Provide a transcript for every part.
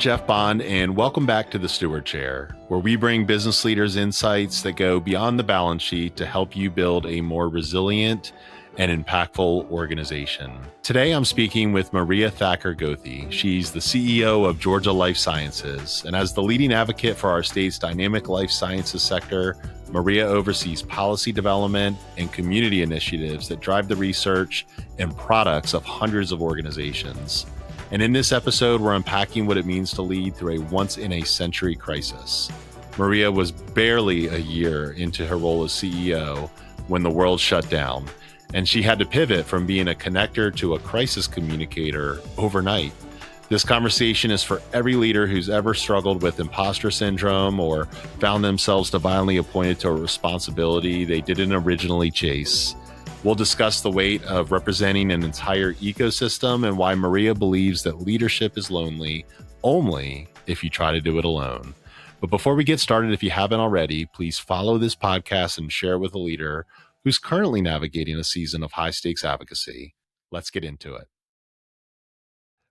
Jeff Bond, and welcome back to the Steward Chair, where we bring business leaders insights that go beyond the balance sheet to help you build a more resilient and impactful organization. Today, I'm speaking with Maria Thacker Goethe. She's the CEO of Georgia Life Sciences, and as the leading advocate for our state's dynamic life sciences sector, Maria oversees policy development and community initiatives that drive the research and products of hundreds of organizations. And in this episode, we're unpacking what it means to lead through a once-in-a-century crisis. Maria was barely a year into her role as CEO when the world shut down, and she had to pivot from being a connector to a crisis communicator overnight. This conversation is for every leader who's ever struggled with imposter syndrome or found themselves divinely appointed to a responsibility they didn't originally chase. We'll discuss the weight of representing an entire ecosystem and why Maria believes that leadership is lonely only if you try to do it alone. But before we get started, if you haven't already, please follow this podcast and share with a leader who's currently navigating a season of high-stakes advocacy. Let's get into it.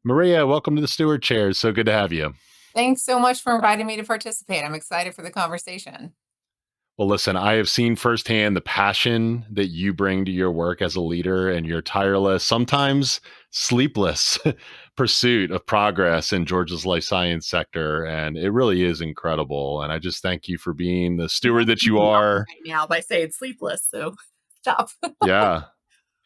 Maria, welcome to the Steward Chair. It's so good to have you. Thanks so much for inviting me to participate. I'm excited for the conversation. Well, listen, I have seen firsthand the passion that you bring to your work as a leader and your tireless, sometimes sleepless pursuit of progress in Georgia's life science sector. And it really is incredible. And I just thank you for being the steward that you are. Right now by saying sleepless, so stop. Yeah.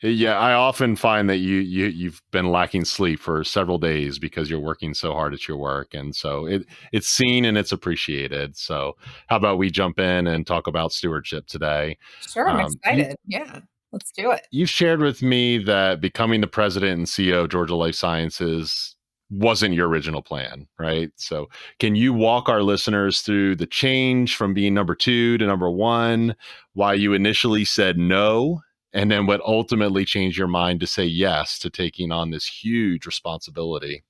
Yeah, I often find that you've been lacking sleep for several days because you're working so hard at your work, and so it's seen and it's appreciated. So, how about we jump in and talk about stewardship today? Sure, I'm You excited. Yeah, let's do it. you shared with me that becoming the president and CEO of Georgia Life Sciences wasn't your original plan, right? So, can you walk our listeners through the change from being number two to number one, why you initially said no, and then what ultimately changed your mind to say yes to taking on this huge responsibility?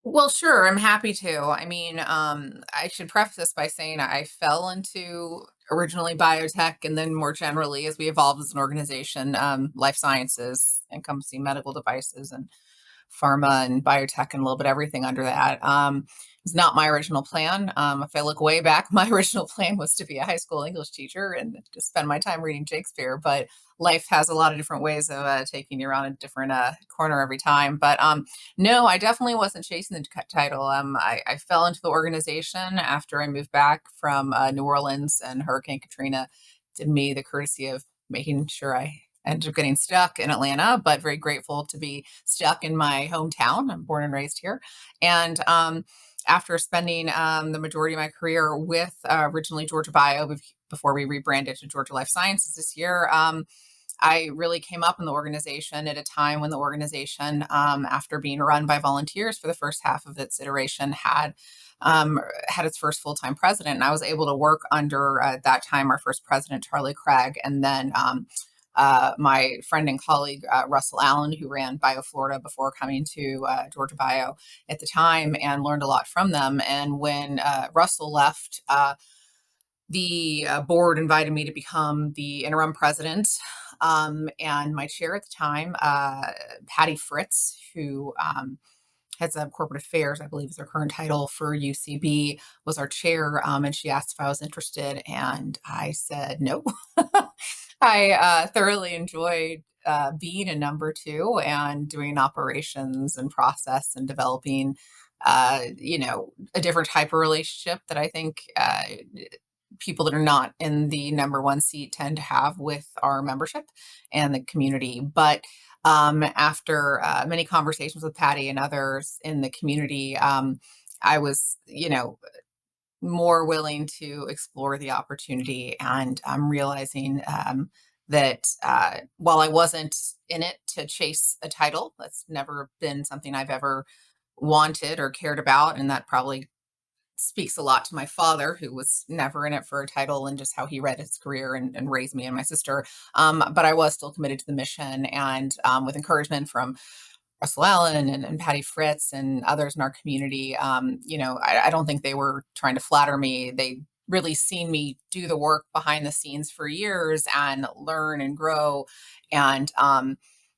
Well, sure, I'm happy to. I should preface this by saying I fell into originally biotech and then more generally, as we evolved as an organization, life sciences, encompassing medical devices and pharma and biotech and a little bit everything under that. It's not my original plan. If I look way back, my original plan was to be a high school English teacher and to spend my time reading Shakespeare. But life has a lot of different ways of taking you around a different corner every time. But no, I definitely wasn't chasing the title. I fell into the organization after I moved back from New Orleans, and Hurricane Katrina did me the courtesy of making sure I ended up getting stuck in Atlanta, but very grateful to be stuck in my hometown. I'm born and raised here. And after spending the majority of my career with originally Georgia Bio before we rebranded to Georgia Life Sciences this year, I really came up in the organization at a time when the organization, after being run by volunteers for the first half of its iteration, had its first full-time president. And I was able to work under, at that time, our first president, Charlie Craig, and then my friend and colleague, Russell Allen, who ran BioFlorida before coming to Georgia Bio at the time, and learned a lot from them. And when Russell left, the board invited me to become the interim president. And my chair at the time, Patty Fritz, who heads up corporate affairs, I believe is her current title for UCB, was our chair. And she asked if I was interested, and I said no. I thoroughly enjoyed being a number two and doing operations and process and developing, a different type of relationship that I think people that are not in the number one seat tend to have with our membership and the community. But after many conversations with Patty and others in the community, I was, more willing to explore the opportunity. And I'm realizing that while I wasn't in it to chase a title, that's never been something I've ever wanted or cared about. And that probably speaks a lot to my father, who was never in it for a title, and just how he read his career and raised me and my sister. But I was still committed to the mission, and with encouragement from Russell Allen and Patty Fritz and others in our community, I don't think they were trying to flatter me. They really seen me do the work behind the scenes for years and learn and grow. And,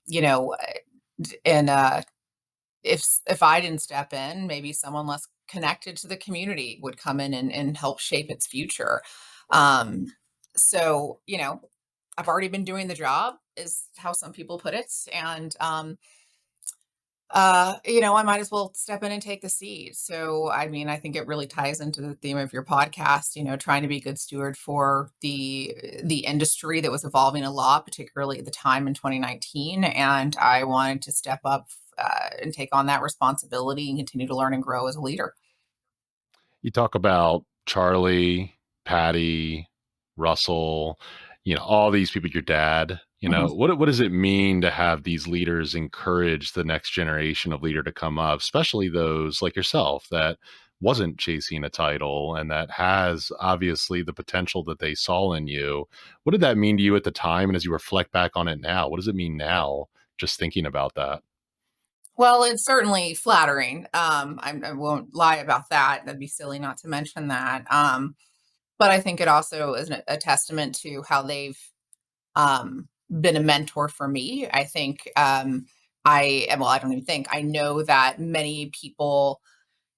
you know, in if I didn't step in, maybe someone less connected to the community would come in and help shape its future. Um, so, I've already been doing the job, is how some people put it. And I might as well step in and take the seat. So, I mean, I think it really ties into the theme of your podcast, trying to be a good steward for the industry that was evolving a lot, particularly at the time in 2019. And I wanted to step up and take on that responsibility and continue to learn and grow as a leader. You talk about Charlie, Patty, Russell, all these people, your dad, Mhm. what does it mean to have these leaders encourage the next generation of leader to come up, especially those like yourself that wasn't chasing a title and that has obviously the potential that they saw in you? What did that mean to you at the time? And as you reflect back on it now, what does it mean now, just thinking about that? Well, it's certainly flattering. I won't lie about that. That'd be silly not to mention that. But I think it also is a testament to how they've been a mentor for me. I think well, I don't even think, I know that many people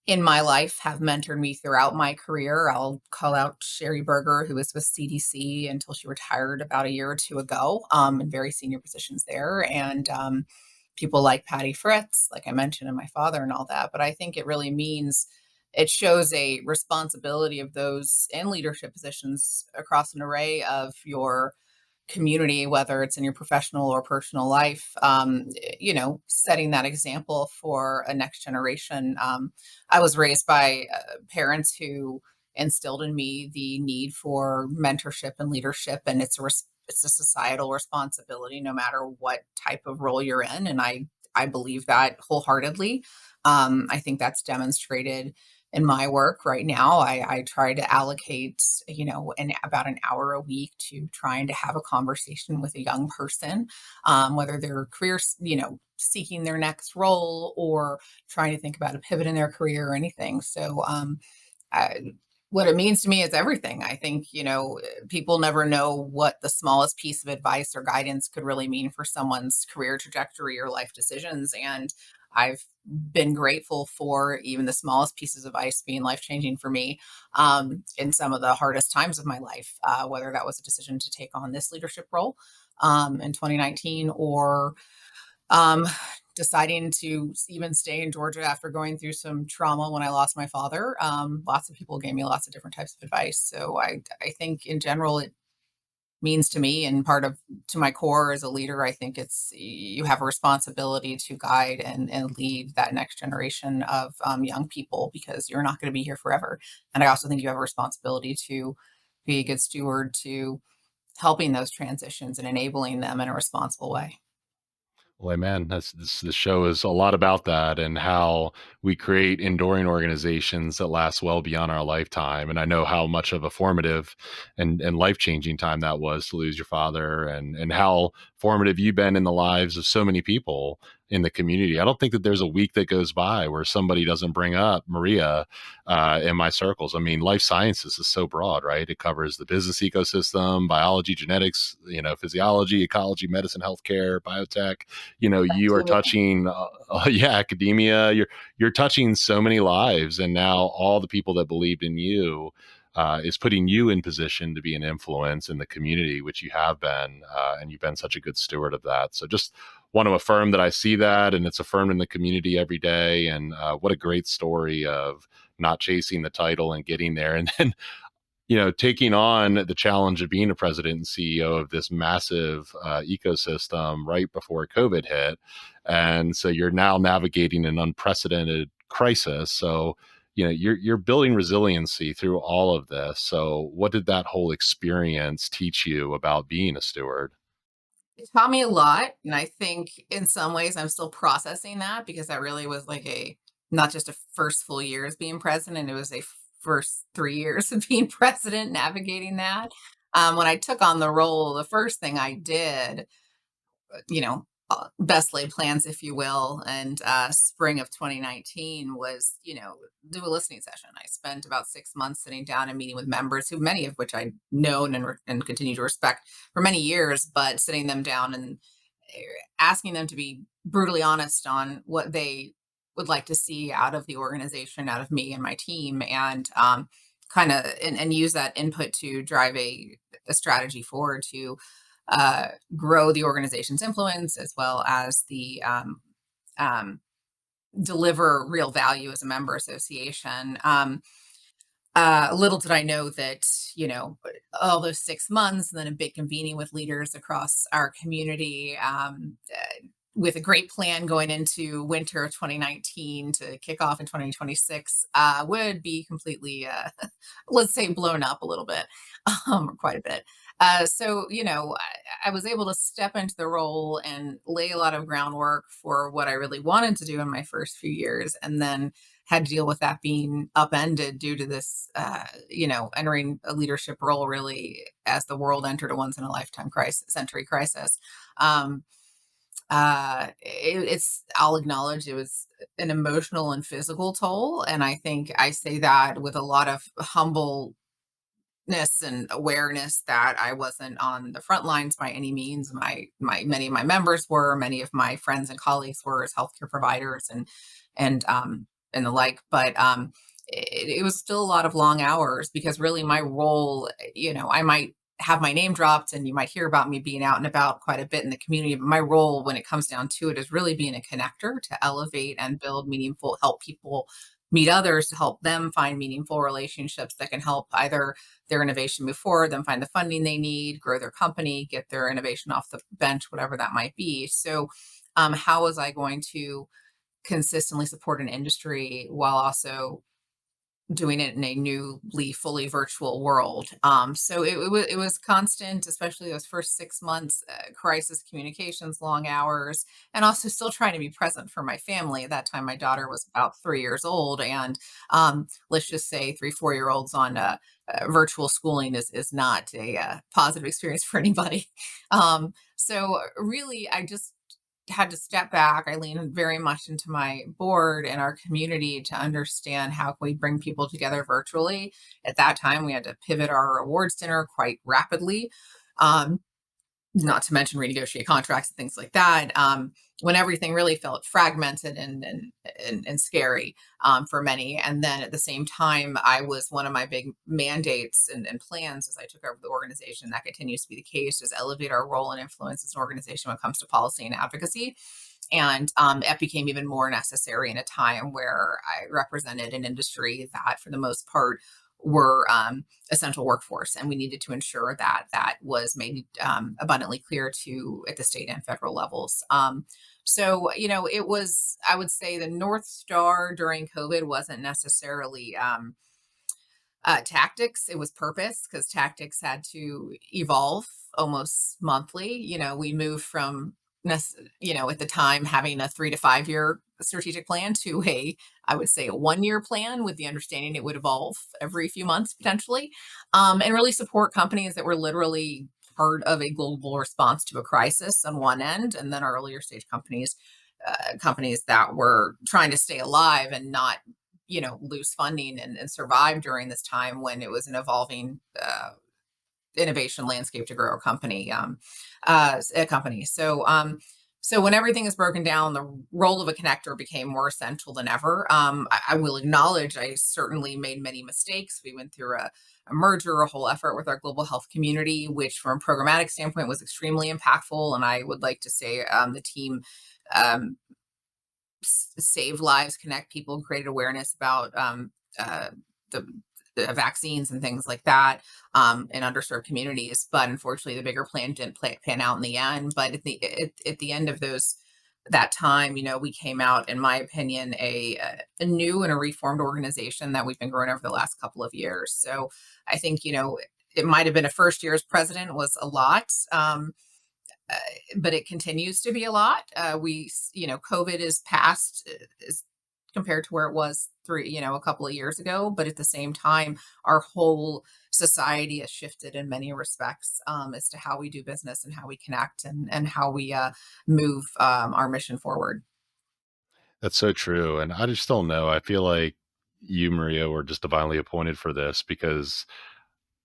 in my life have mentored me throughout my career. I'll call out Sherry Berger, who was with CDC until she retired about a year or two ago, in very senior positions there. And people like Patty Fritz, like I mentioned, and my father and all that. But I think it really means, it shows a responsibility of those in leadership positions across an array of your community, whether it's in your professional or personal life, setting that example for a next generation. I was raised by parents who instilled in me the need for mentorship and leadership, and it's a societal responsibility, no matter what type of role you're in. And I believe that wholeheartedly. I think that's demonstrated in my work right now. I try to allocate, about an hour a week to trying to have a conversation with a young person, whether they're seeking their next role or trying to think about a pivot in their career or anything. So, I, what it means to me is everything. I think, people never know what the smallest piece of advice or guidance could really mean for someone's career trajectory or life decisions. And I've been grateful for even the smallest pieces of advice being life changing for me, in some of the hardest times of my life, whether that was a decision to take on this leadership role in 2019, or um, deciding to even stay in Georgia after going through some trauma when I lost my father. Lots of people gave me lots of different types of advice. So I think in general it means to me, and part of, to my core as a leader, I think it's, you have a responsibility to guide and lead that next generation of young people, because you're not going to be here forever. And I also think you have a responsibility to be a good steward to helping those transitions and enabling them in a responsible way. Well, amen. This show is a lot about that and how we create enduring organizations that last well beyond our lifetime. And I know how much of a formative and life changing time that was to lose your father, and how formative you've been in the lives of so many people in the community. I don't think that there's a week that goes by where somebody doesn't bring up Maria in my circles. I mean, life sciences is so broad, right? It covers the business ecosystem, biology, genetics, physiology, ecology, medicine, healthcare, biotech. You are Academia. touching yeah, academia. You're touching so many lives, and now all the people that believed in you is putting you in position to be an influence in the community, which you have been, and you've been such a good steward of that. So just want to affirm that I see that, and it's affirmed in the community every day. And what a great story of not chasing the title and getting there, and then taking on the challenge of being a president and CEO of this massive ecosystem right before COVID hit. And so you're now navigating an unprecedented crisis. So, you're building resiliency through all of this. So what did that whole experience teach you about being a steward? It taught me a lot, and I think in some ways I'm still processing that, because that really was like a, not just a first full year as being president, it was a first 3 years of being president, navigating that. When I took on the role, the first thing I did, best laid plans, if you will, and spring of 2019 was, do a listening session. I spent about 6 months sitting down and meeting with members, who many of which I'd known and continue to respect for many years, but sitting them down and asking them to be brutally honest on what they would like to see out of the organization, out of me and my team, and kind of and use that input to drive a strategy forward to grow the organization's influence as well as the um, deliver real value as a member association. Little did I know that, all those 6 months and then a big convening with leaders across our community, with a great plan going into winter of 2019 to kick off in 2026, would be completely, let's say, blown up a little bit, quite a bit. So, I was able to step into the role and lay a lot of groundwork for what I really wanted to do in my first few years. And then had to deal with that being upended due to this, entering a leadership role really as the world entered a once in a lifetime crisis, century crisis. Um, I'll acknowledge it was an emotional and physical toll. And I think I say that with a lot of humble and awareness that I wasn't on the front lines by any means. My many of my members were, many of my friends and colleagues were as healthcare providers and the like. But it was still a lot of long hours because really my role, I might have my name dropped and you might hear about me being out and about quite a bit in the community. But my role when it comes down to it is really being a connector to elevate and build meaningful, help people meet others to help them find meaningful relationships that can help either their innovation move forward, then find the funding they need, grow their company, get their innovation off the bench, whatever that might be. So, how was I going to consistently support an industry while also doing it in a newly fully virtual world? So it was constant, especially those first 6 months, crisis communications, long hours, and also still trying to be present for my family. At that time, my daughter was about 3 years old, and let's just say 3, 4 year olds on virtual schooling is not a positive experience for anybody. So really, I just had to step back. I leaned very much into my board and our community to understand how can we bring people together virtually. At that time, we had to pivot our awards dinner quite rapidly. Um, Not to mention renegotiate contracts and things like that. When everything really felt fragmented and scary for many. And then at the same time, I was one of my big mandates and plans as I took over the organization. That continues to be the case: is elevate our role and influence as an organization when it comes to policy and advocacy. And it became even more necessary in a time where I represented an industry that, for the most part, were essential workforce, and we needed to ensure that that was made abundantly clear to at the state and federal levels. So, it was, I would say, the North Star during COVID wasn't necessarily tactics, it was purpose, because tactics had to evolve almost monthly. We moved from, at the time, having a 3 to 5 year strategic plan to I would say, a 1 year plan with the understanding it would evolve every few months potentially, and really support companies that were literally part of a global response to a crisis on one end, and then our earlier stage companies that were trying to stay alive and not lose funding and survive during this time when it was an evolving innovation landscape to grow a company. So when everything is broken down, the role of a connector became more essential than ever. I will acknowledge I certainly made many mistakes. We went through a merger, a whole effort with our global health community, which from a programmatic standpoint was extremely impactful. And I would like to say the team um, save lives, connect people, created awareness about uh, the, the vaccines and things like that in underserved communities. But unfortunately, the bigger plan didn't pan out in the end. But at the end of that time, we came out, in my opinion, a new and a reformed organization that we've been growing over the last couple of years. So I think it might have been a first year as president was a lot. Uh, but it continues to be a lot. COVID is past is compared to where it was a couple of years ago. But at the same time, our whole society has shifted in many respects as to how we do business and how we connect and how we move our mission forward. That's so true. And I just don't know. I feel like you, Maria, were just divinely appointed for this because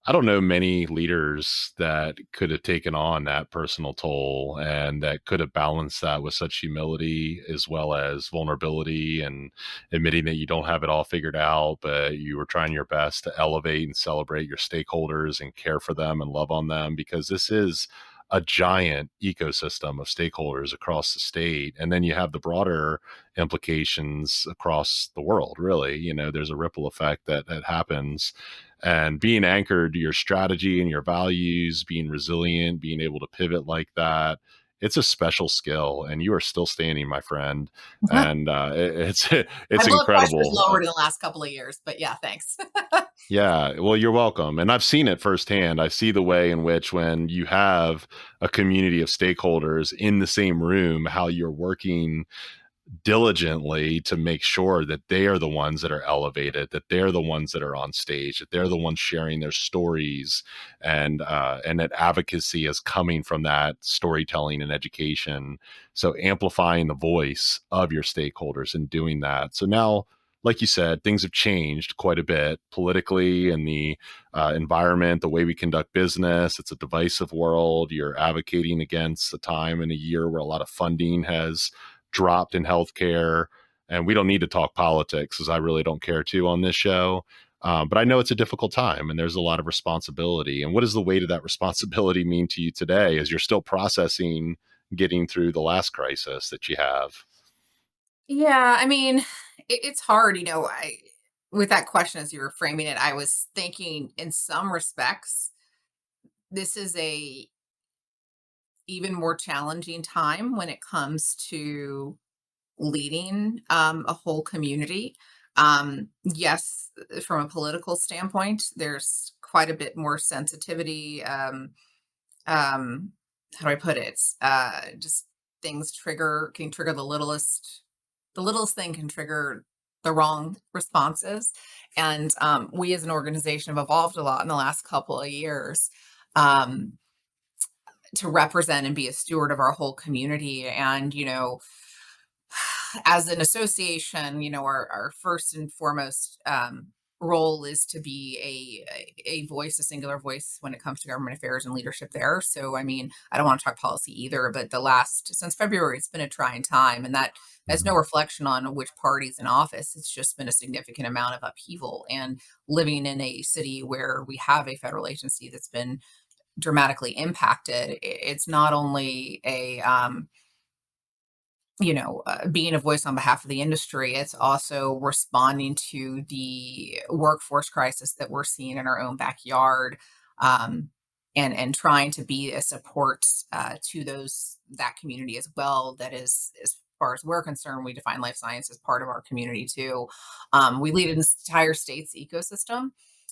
I don't know many leaders that could have taken on that personal toll and that could have balanced that with such humility as well as vulnerability and admitting that you don't have it all figured out, but you were trying your best to elevate and celebrate your stakeholders and care for them and love on them, because this is a giant ecosystem of stakeholders across the state. And then you have the broader implications across the world, really. There's a ripple effect that happens, and being anchored to your strategy and your values, being resilient, being able to pivot like that. It's a special skill, and you are still standing, my friend. And it's My it's blood pressure is incredible. lowered in the last couple of years, but yeah, thanks. Yeah, well, you're welcome. And I've seen it firsthand. I see the way in which, when you have a community of stakeholders in the same room, how you're working diligently to make sure that they are the ones that are elevated, that they're the ones that are on stage, that they're the ones sharing their stories, and that advocacy is coming from that storytelling and education. So amplifying the voice of your stakeholders and doing that. So now, like you said, things have changed quite a bit politically, and the environment, the way we conduct business. It's a divisive world. You're advocating against a time in a year where a lot of funding has dropped in healthcare. And we don't need to talk politics, as I really don't care to on this show. But I know it's a difficult time and there's a lot of responsibility. And what does the weight of that responsibility mean to you today as you're still processing getting through the last crisis that you have? Yeah, I mean, it's hard, I with that question as you were framing it, I was thinking in some respects, this is a even more challenging time when it comes to leading a whole community. Yes, from a political standpoint, there's quite a bit more sensitivity. Um, how do I put it? Just things can trigger the littlest thing can trigger the wrong responses. And we as an organization have evolved a lot in the last couple of years. Um, to represent and be a steward of our whole community. And, as an association, our first and foremost role is to be a voice, a singular voice when it comes to government affairs and leadership there. So, I mean, I don't want to talk policy either, but since February, it's been a trying time. And that has no Mhm. reflection on which party's in office. It's just been a significant amount of upheaval. And living in a city where we have a federal agency that's been dramatically impacted, it's not only being a voice on behalf of the industry, it's also responding to the workforce crisis that we're seeing in our own backyard, um, and trying to be a support to that community as well. That is, as far as we're concerned, we define life science as part of our community too. We lead an entire state's ecosystem.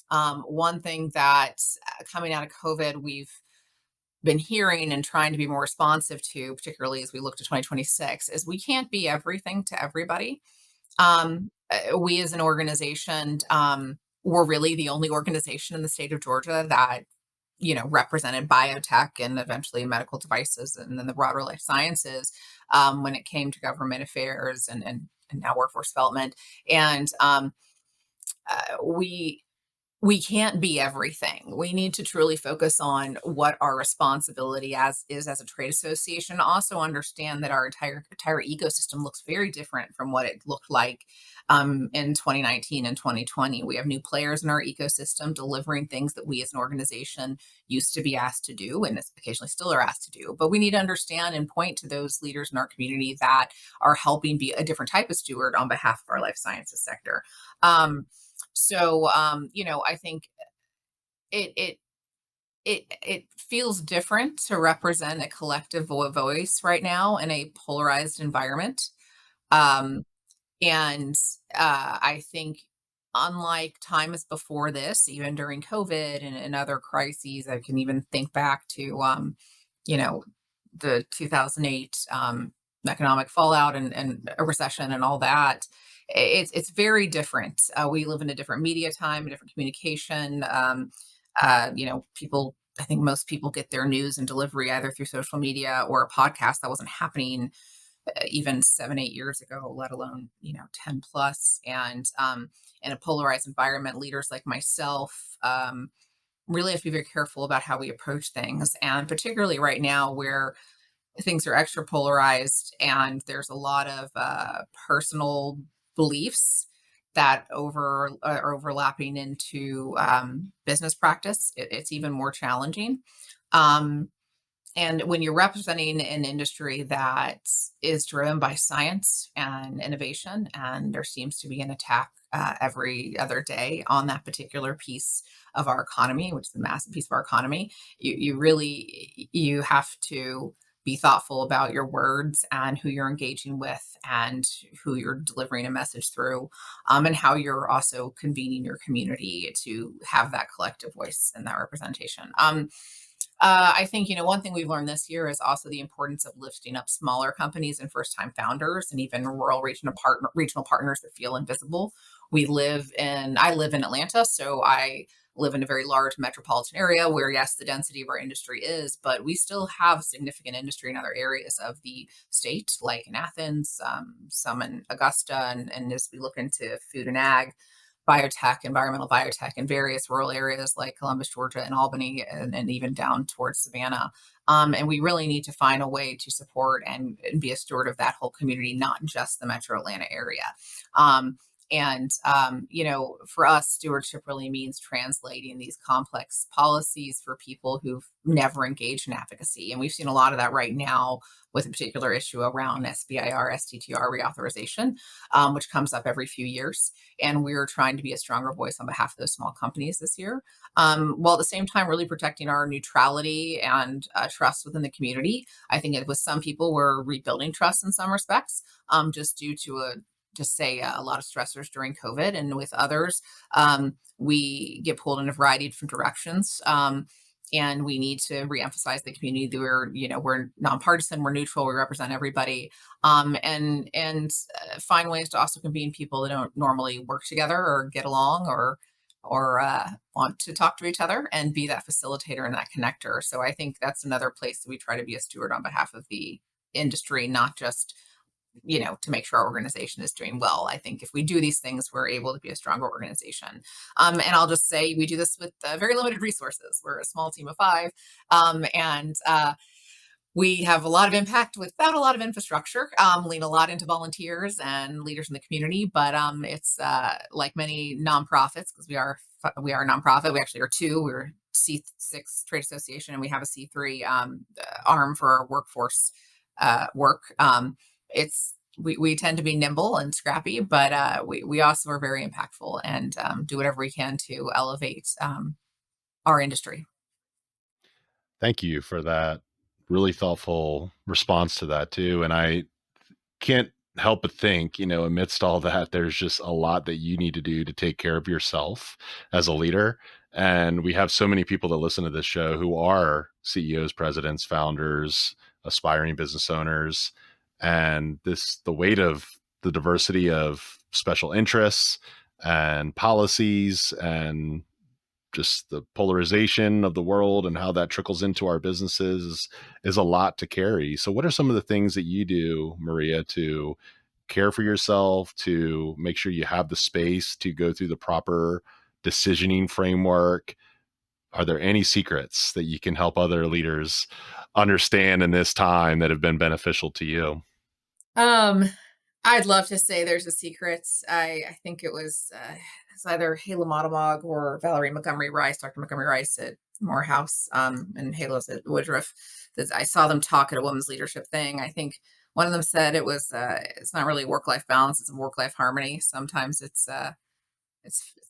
One thing that coming out of COVID, we've been hearing and trying to be more responsive to, particularly as we look to 2026, is we can't be everything to everybody. We as an organization, we're really the only organization in the state of Georgia that, represented biotech and eventually medical devices and then the broader life sciences when it came to government affairs and now workforce development. And we can't be everything. We need to truly focus on what our responsibility as a trade association. Also understand that our entire ecosystem looks very different from what it looked like in 2019 and 2020. We have new players in our ecosystem delivering things that we as an organization used to be asked to do and occasionally still are asked to do. But we need to understand and point to those leaders in our community that are helping be a different type of steward on behalf of our life sciences sector. Um, I think it it it feels different to represent a collective voice right now in a polarized environment. Um, and I think, unlike times before this, even during COVID and other crises, I can even think back to, you know, the 2008 economic fallout and a recession and all that. It's very different. We live in a different media time, a different communication. People. I think most people get their news and delivery either through social media or a podcast. That wasn't happening even 7 8 years ago, let alone 10 plus. And in a polarized environment, leaders like myself, really have to be very careful about how we approach things. And particularly right now, where things are extra polarized and there's a lot of personal beliefs that are overlapping into business practice, it's even more challenging. Um, and when you're representing an industry that is driven by science and innovation, and there seems to be an attack every other day on that particular piece of our economy, which is a massive piece of our economy, you really you have to be thoughtful about your words and who you're engaging with and who you're delivering a message through, and how you're also convening your community to have that collective voice and that representation. I think, one thing we've learned this year is also the importance of lifting up smaller companies and first time founders and even rural regional partners that feel invisible. I live in Atlanta, so I live in a very large metropolitan area where, yes, the density of our industry is, but we still have significant industry in other areas of the state, like in Athens, some in Augusta, and as we look into food and ag, biotech, environmental biotech in various rural areas like Columbus, Georgia, and Albany, and even down towards Savannah. And we really need to find a way to support and be a steward of that whole community, not just the metro Atlanta area. For us, stewardship really means translating these complex policies for people who've never engaged in advocacy. And we've seen a lot of that right now with a particular issue around SBIR, STTR reauthorization, which comes up every few years. And we're trying to be a stronger voice on behalf of those small companies this year, while at the same time really protecting our neutrality and trust within the community. I think with some people, we're rebuilding trust in some respects, just due to a lot of stressors during COVID. And with others, we get pulled in a variety of different directions. And we need to reemphasize the community that we're nonpartisan, we're neutral, we represent everybody, and find ways to also convene people that don't normally work together or get along or want to talk to each other and be that facilitator and that connector. So I think that's another place that we try to be a steward on behalf of the industry, not just to make sure our organization is doing well. I think if we do these things, we're able to be a stronger organization. And I'll just say we do this with very limited resources. We're a small team of five, and we have a lot of impact without a lot of infrastructure, lean a lot into volunteers and leaders in the community. But it's like many nonprofits, because we are a nonprofit. We actually are two. We're C6 trade association, and we have a C3 arm for our workforce work. It's we tend to be nimble and scrappy, but we also are very impactful and do whatever we can to elevate our industry. Thank you for that really thoughtful response to that too. And I can't help but think, amidst all that, there's just a lot that you need to do to take care of yourself as a leader. And we have so many people that listen to this show who are CEOs, presidents, founders, aspiring business owners. And the weight of the diversity of special interests and policies and just the polarization of the world and how that trickles into our businesses is a lot to carry. So what are some of the things that you do, Maria, to care for yourself, to make sure you have the space to go through the proper decisioning framework? Are there any secrets that you can help other leaders understand in this time that have been beneficial to you? Um, I'd love to say there's a secret. I think it's either Hala Motamog or Valerie Montgomery Rice, Dr. Montgomery Rice at Morehouse, and Hala's at Woodruff. That I saw them talk at a women's leadership thing. I think one of them said it's not really work life balance; it's a work life harmony. Sometimes it's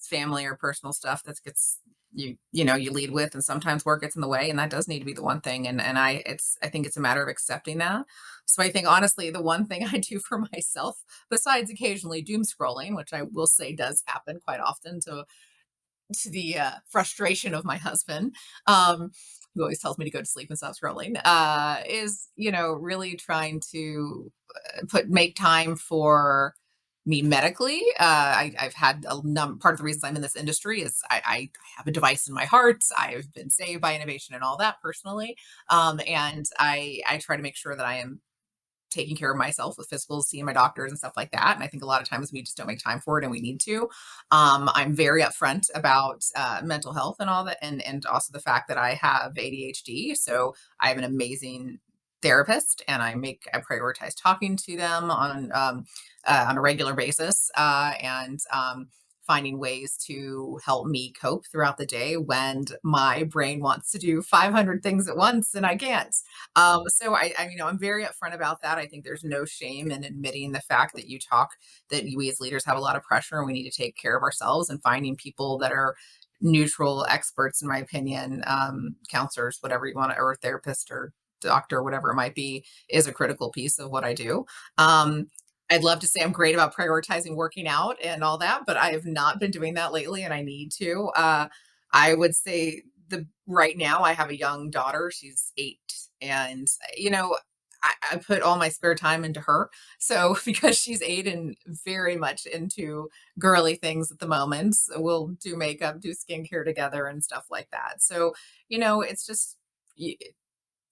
family or personal stuff that gets you lead with, and sometimes work gets in the way, and that does need to be the one thing. And I think it's a matter of accepting that. So I think honestly the one thing I do for myself, besides occasionally doom scrolling, which I will say does happen quite often to the frustration of my husband, who always tells me to go to sleep and stop scrolling, is really trying to make time for me medically. I've had part of the reasons I'm in this industry is I have a device in my heart. I've been saved by innovation and all that personally, and I try to make sure that I am taking care of myself with physicals, seeing my doctors and stuff like that. And I think a lot of times we just don't make time for it, and we need to. I'm very upfront about mental health and all that, and also the fact that I have ADHD. So I have an amazing therapist, and I prioritize talking to them on a regular basis, and finding ways to help me cope throughout the day when my brain wants to do 500 things at once and I can't. So I'm very upfront about that. I think there's no shame in admitting the fact that we as leaders have a lot of pressure and we need to take care of ourselves, and finding people that are neutral experts, in my opinion, counselors, whatever you want to, or a therapist or doctor, whatever it might be, is a critical piece of what I do. Um, I'd love to say I'm great about prioritizing working out and all that, but I have not been doing that lately, and I need to. I would say the right now I have a young daughter. She's 8, and I put all my spare time into her. So because she's 8 and very much into girly things at the moment, we'll do makeup, do skincare together, and stuff like that. So it's just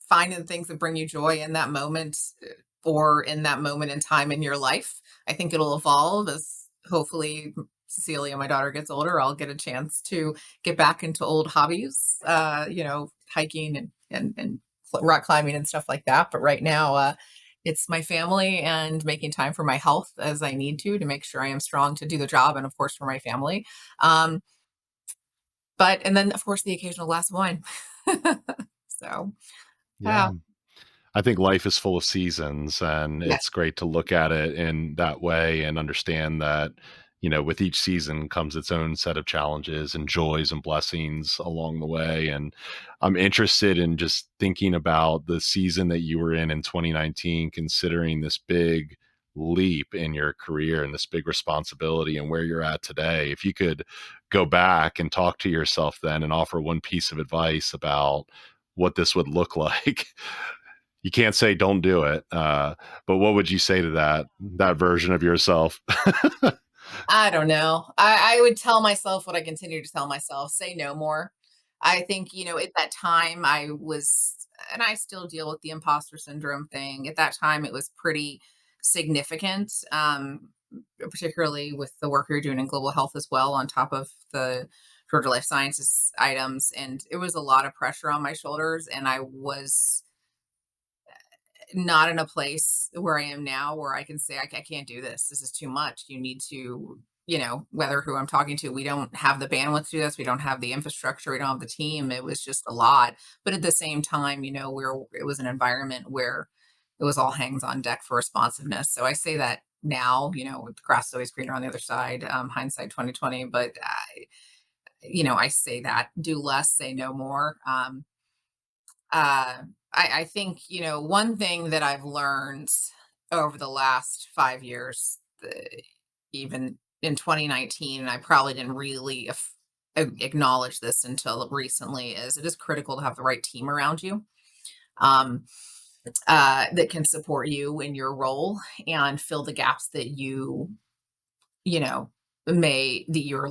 finding the things that bring you joy in that moment, or in that moment in time in your life. I think it'll evolve as hopefully Cecilia, my daughter, gets older. I'll get a chance to get back into old hobbies, hiking and rock climbing and stuff like that. But right now, it's my family and making time for my health as I need to make sure I am strong to do the job, and of course for my family. Um, and then of course the occasional glass of wine. So, Yeah. yeah. I think life is full of seasons, and Yeah. it's great to look at it in that way and understand that, with each season comes its own set of challenges and joys and blessings along the way. And I'm interested in just thinking about the season that you were in 2019, considering this big leap in your career and this big responsibility and where you're at today. If you could go back and talk to yourself then and offer one piece of advice about what this would look like. You can't say don't do it, but what would you say to that version of yourself? I don't know. I would tell myself what I continue to tell myself, say no more. I think, at that time I was, and I still deal with the imposter syndrome thing. At that time, it was pretty significant, particularly with the work you're doing in global health as well, on top of the Georgia Life Sciences items. And it was a lot of pressure on my shoulders. And I was not in a place where I am now where I can say, I can't do this. This is too much. You need to, whether who I'm talking to, we don't have the bandwidth to do this. We don't have the infrastructure. We don't have the team. It was just a lot. But at the same time, it was an environment where it was all hangs on deck for responsiveness. So I say that now, the grass is always greener on the other side, hindsight 2020. But, I say that do less, say no more. Uh, I think, one thing that I've learned over the last 5 years, even in 2019, and I probably didn't really acknowledge this until recently, is it is critical to have the right team around you, um, that can support you in your role and fill the gaps that you know, that you're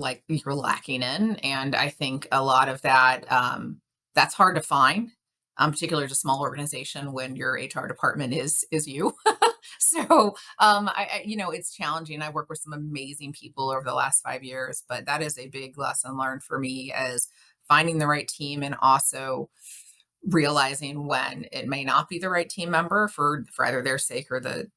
lacking in. And I think a lot of that, that's hard to find, particularly as a small organization when your HR department is you. So it's challenging. I work with some amazing people over the last 5 years, but that is a big lesson learned for me, as finding the right team, and also realizing when it may not be the right team member for either their sake or the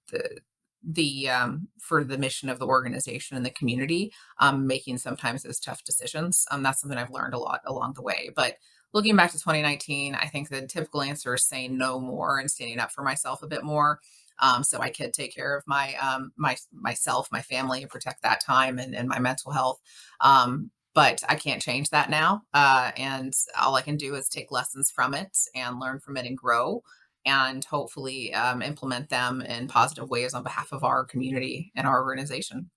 for the mission of the organization and the community, making sometimes those tough decisions. That's something I've learned a lot along the way. But looking back to 2019, I think the typical answer is saying no more and standing up for myself a bit more. So I could take care of myself, my family, and protect that time and my mental health. But I can't change that now. And all I can do is take lessons from it and learn from it and grow, and hopefully implement them in positive ways on behalf of our community and our organization.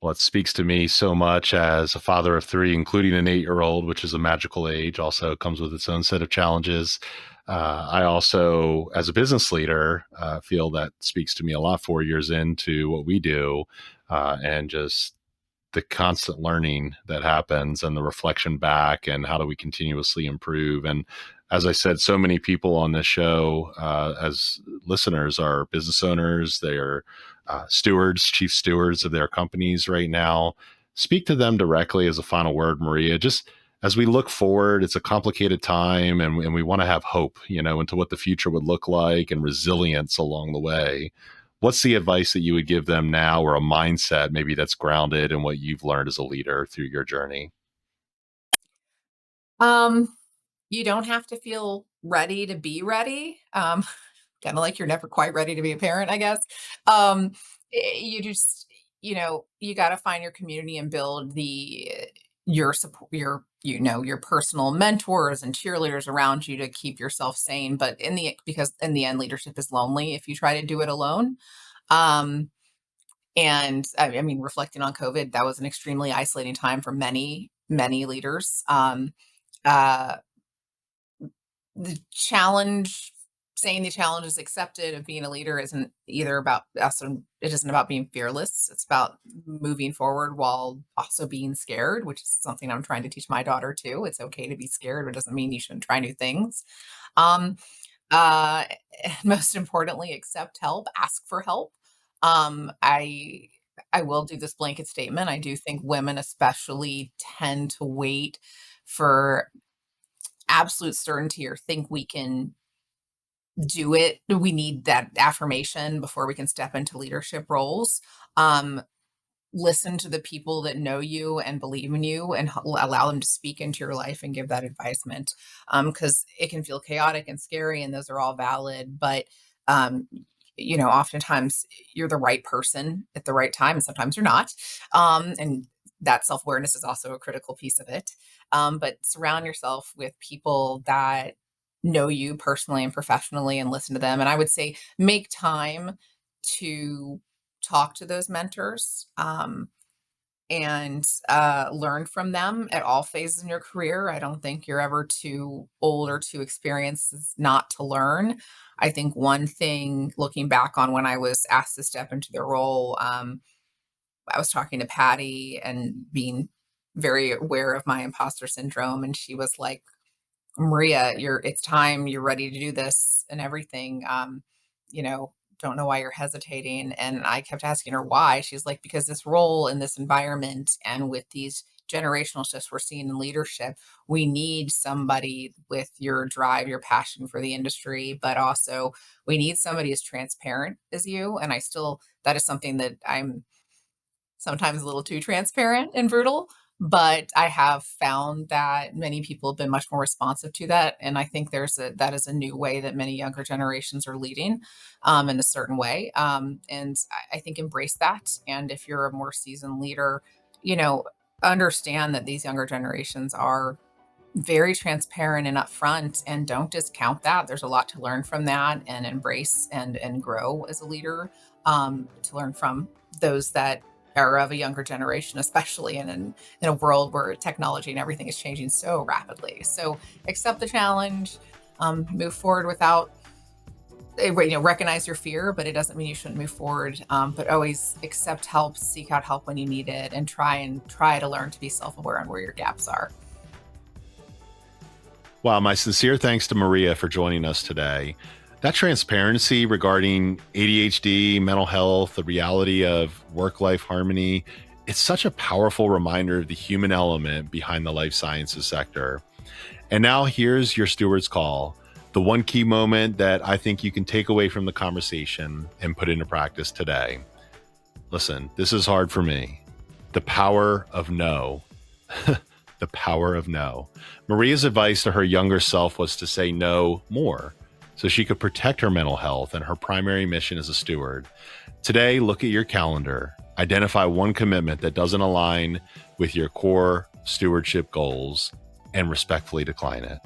Well, it speaks to me so much as a father of three, including an 8-year-old, which is a magical age, also comes with its own set of challenges. I also, as a business leader, feel that speaks to me a lot 4 years into what we do, and just the constant learning that happens and the reflection back and how do we continuously improve. And As I said, so many people on this show as listeners are business owners. They're stewards, chief stewards of their companies right now. Speak to them directly as a final word, Maria. Just as we look forward, it's a complicated time, and we want to have hope, into what the future would look like and resilience along the way. What's the advice that you would give them now, or a mindset maybe that's grounded in what you've learned as a leader through your journey? Um, you don't have to feel ready to be ready. Kind of like you're never quite ready to be a parent, I guess. Um, you just, you got to find your community and build your support, your personal mentors and cheerleaders around you to keep yourself sane. But because in the end, leadership is lonely if you try to do it alone. Um, and I mean, reflecting on COVID, that was an extremely isolating time for many, many leaders. Uh, the challenge Saying the challenge is accepted of being a leader isn't either about us, and it isn't about being fearless. It's about moving forward while also being scared, which is something I'm trying to teach my daughter too. It's okay to be scared, but it doesn't mean you shouldn't try new things. um uh Most importantly, accept help, ask for help. I will do this blanket statement. I do think women especially tend to wait for absolute certainty or think we can do it. We need that affirmation before we can step into leadership roles. Um, Listen to the people that know you and believe in you, and allow them to speak into your life and give that advisement. Because it can feel chaotic and scary, and those are all valid. But um, oftentimes you're the right person at the right time, and sometimes you're not. And that self awareness is also a critical piece of it. But surround yourself with people that know you personally and professionally, and listen to them. And I would say make time to talk to those mentors, and learn from them at all phases in your career. I don't think you're ever too old or too experienced not to learn. I think one thing, looking back on when I was asked to step into the role, I was talking to Patty and being very aware of my imposter syndrome, and she was like, Maria, it's time, you're ready to do this and everything. You know, don't know why you're hesitating. And I kept asking her why. She's like, because this role in this environment and with these generational shifts we're seeing in leadership, we need somebody with your drive, your passion for the industry, but also we need somebody as transparent as you. And that is something that I'm sometimes a little too transparent and brutal. But I have found that many people have been much more responsive to that. And I think that is a new way that many younger generations are leading, in a certain way. And I think embrace that. And if you're a more seasoned leader, you know, understand that these younger generations are very transparent and upfront, and don't discount that. There's a lot to learn from that, and embrace and grow as a leader, to learn from those that are of a younger generation, especially in a world where technology and everything is changing so rapidly. So accept the challenge, move forward without, recognize your fear, but it doesn't mean you shouldn't move forward. But always accept help, seek out help when you need it, and try to learn to be self-aware on where your gaps are. Wow, my sincere thanks to Maria for joining us today. That transparency regarding ADHD, mental health, the reality of work-life harmony, it's such a powerful reminder of the human element behind the life sciences sector. And now here's your steward's call, the one key moment that I think you can take away from the conversation and put into practice today. Listen, this is hard for me. The power of no. The power of no. Maria's advice to her younger self was to say no more, so she could protect her mental health and her primary mission as a steward. Today, look at your calendar. Identify one commitment that doesn't align with your core stewardship goals and respectfully decline it.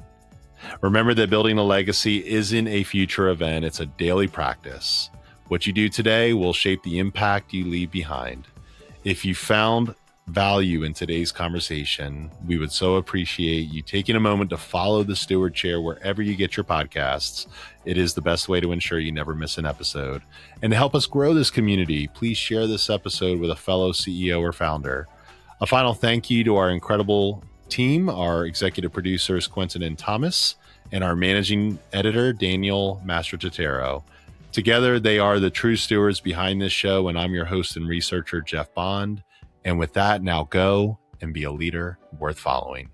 Remember that building a legacy isn't a future event, it's a daily practice. What you do today will shape the impact you leave behind. If you found value in today's conversation, we would so appreciate you taking a moment to follow the Steward Chair wherever you get your podcasts. It is the best way to ensure you never miss an episode. And to help us grow this community, please share this episode with a fellow CEO or founder. A final thank you to our incredible team, our executive producers, Quentin and Thomas, and our managing editor, Daniel Mastrototero. Together, they are the true stewards behind this show, and I'm your host and researcher, Jeff Bond. And with that, now go and be a leader worth following.